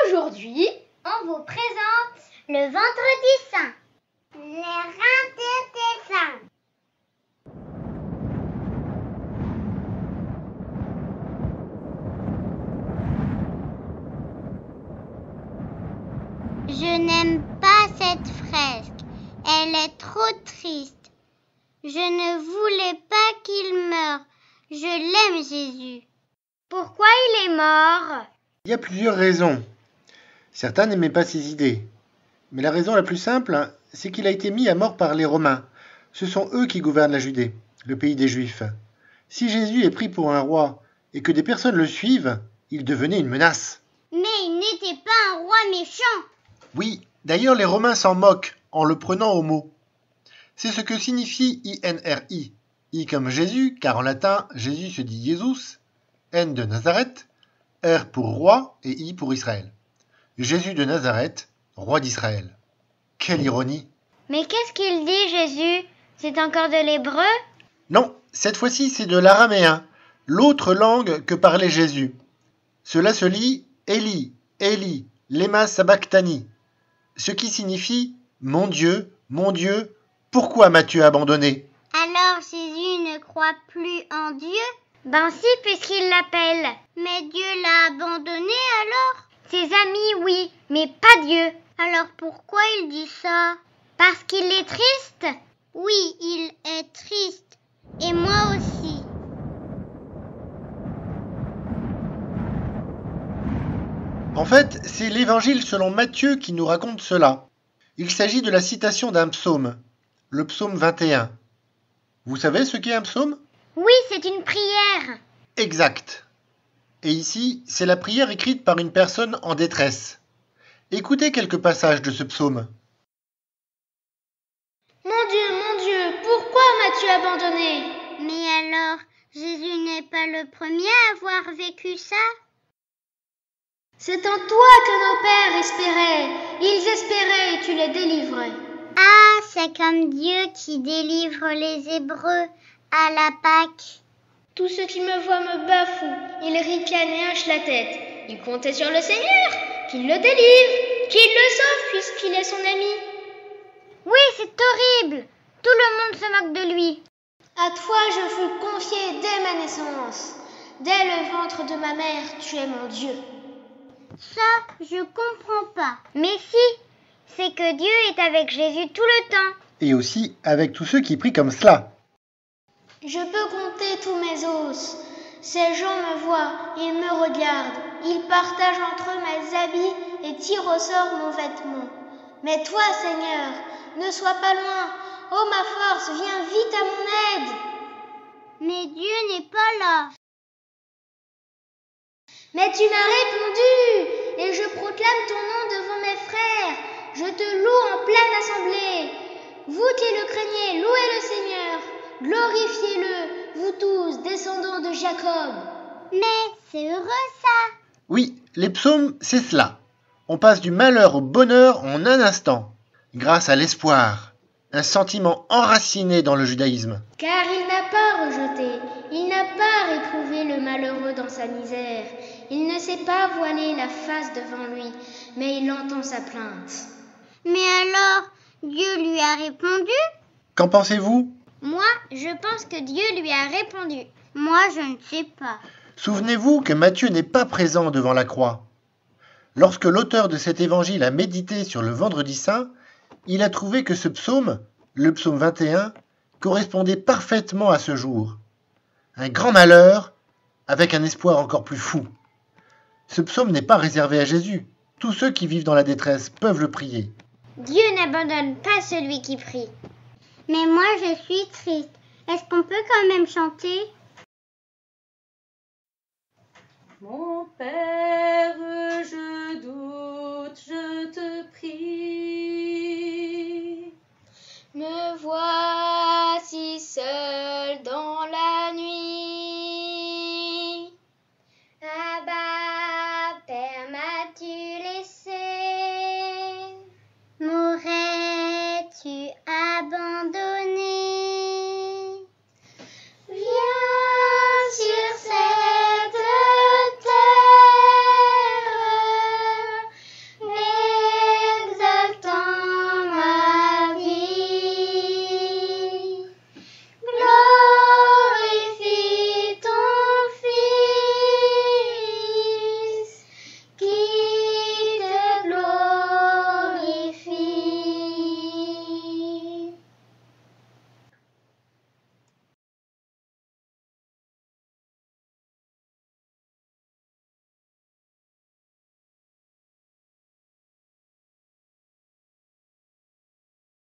Aujourd'hui, on vous présente le Vendredi Saint, les reins des saints. Je n'aime pas cette fresque, elle est trop triste. Je ne voulais pas qu'il meure, je l'aime Jésus. Pourquoi il est mort ? Il y a plusieurs raisons. Certains n'aimaient pas ses idées. Mais la raison la plus simple, c'est qu'il a été mis à mort par les Romains. Ce sont eux qui gouvernent la Judée, le pays des Juifs. Si Jésus est pris pour un roi et que des personnes le suivent, il devenait une menace. Mais il n'était pas un roi méchant. Oui, d'ailleurs les Romains s'en moquent en le prenant au mot. C'est ce que signifie INRI. I comme Jésus, car en latin, Jésus se dit Jesus, N de Nazareth, R pour roi et I pour Israël. Jésus de Nazareth, roi d'Israël. Quelle ironie! Mais qu'est-ce qu'il dit, Jésus ? C'est encore de l'hébreu ? Non, cette fois-ci c'est de l'araméen, l'autre langue que parlait Jésus. Cela se lit Eli, Eli, lema sabachthani, ce qui signifie mon Dieu, pourquoi m'as-tu abandonné ? Alors Jésus ne croit plus en Dieu ? Ben si, puisqu'il l'appelle. Mais Dieu l'a abandonné alors ? Ses amis, oui, mais pas Dieu. Alors pourquoi il dit ça ? Parce qu'il est triste ? Oui, il est triste. Et moi aussi. En fait, c'est l'Évangile selon Matthieu qui nous raconte cela. Il s'agit de la citation d'un psaume, le psaume 21. Vous savez ce qu'est un psaume ? Oui, c'est une prière. Exact. Et ici, c'est la prière écrite par une personne en détresse. Écoutez quelques passages de ce psaume. Mon Dieu, pourquoi m'as-tu abandonné ? Mais alors, Jésus n'est pas le premier à avoir vécu ça ? C'est en toi que nos pères espéraient. Ils espéraient et tu les délivrais. Ah, c'est comme Dieu qui délivre les Hébreux à la Pâque. Tous ceux qui me voient me bafouent. Ils ricanent et hochent la tête. Ils comptaient sur le Seigneur, qu'il le délivre, qu'il le sauve puisqu'il est son ami. Oui, c'est horrible. Tout le monde se moque de lui. À toi je fus confié dès ma naissance. Dès le ventre de ma mère, tu es mon Dieu. Ça, je comprends pas. Mais si, c'est que Dieu est avec Jésus tout le temps. Et aussi avec tous ceux qui prient comme cela. Je peux compter tous mes os. Ces gens me voient, ils me regardent. Ils partagent entre eux mes habits et tirent au sort mon vêtement. Mais toi, Seigneur, ne sois pas loin. Oh ma force, viens vite à mon aide. Mais Dieu n'est pas là. Mais tu m'as répondu, et je proclame ton nom devant mes frères. Je te loue en pleine assemblée. Vous qui le craignez, louez le Seigneur. Glorifiez-le, vous tous, descendants de Jacob. Mais c'est heureux ça. Oui, les psaumes, c'est cela. On passe du malheur au bonheur en un instant, grâce à l'espoir, un sentiment enraciné dans le judaïsme. Car il n'a pas rejeté, il n'a pas réprouvé le malheureux dans sa misère. Il ne s'est pas voilé la face devant lui, mais il entend sa plainte. Mais alors, Dieu lui a répondu ? Qu'en pensez-vous ? Moi, je pense que Dieu lui a répondu. Moi, je ne sais pas. Souvenez-vous que Matthieu n'est pas présent devant la croix. Lorsque l'auteur de cet évangile a médité sur le Vendredi Saint, il a trouvé que ce psaume, le psaume 21, correspondait parfaitement à ce jour. Un grand malheur avec un espoir encore plus fou. Ce psaume n'est pas réservé à Jésus. Tous ceux qui vivent dans la détresse peuvent le prier. Dieu n'abandonne pas celui qui prie. Mais moi, je suis triste. Est-ce qu'on peut quand même chanter ? Mon Père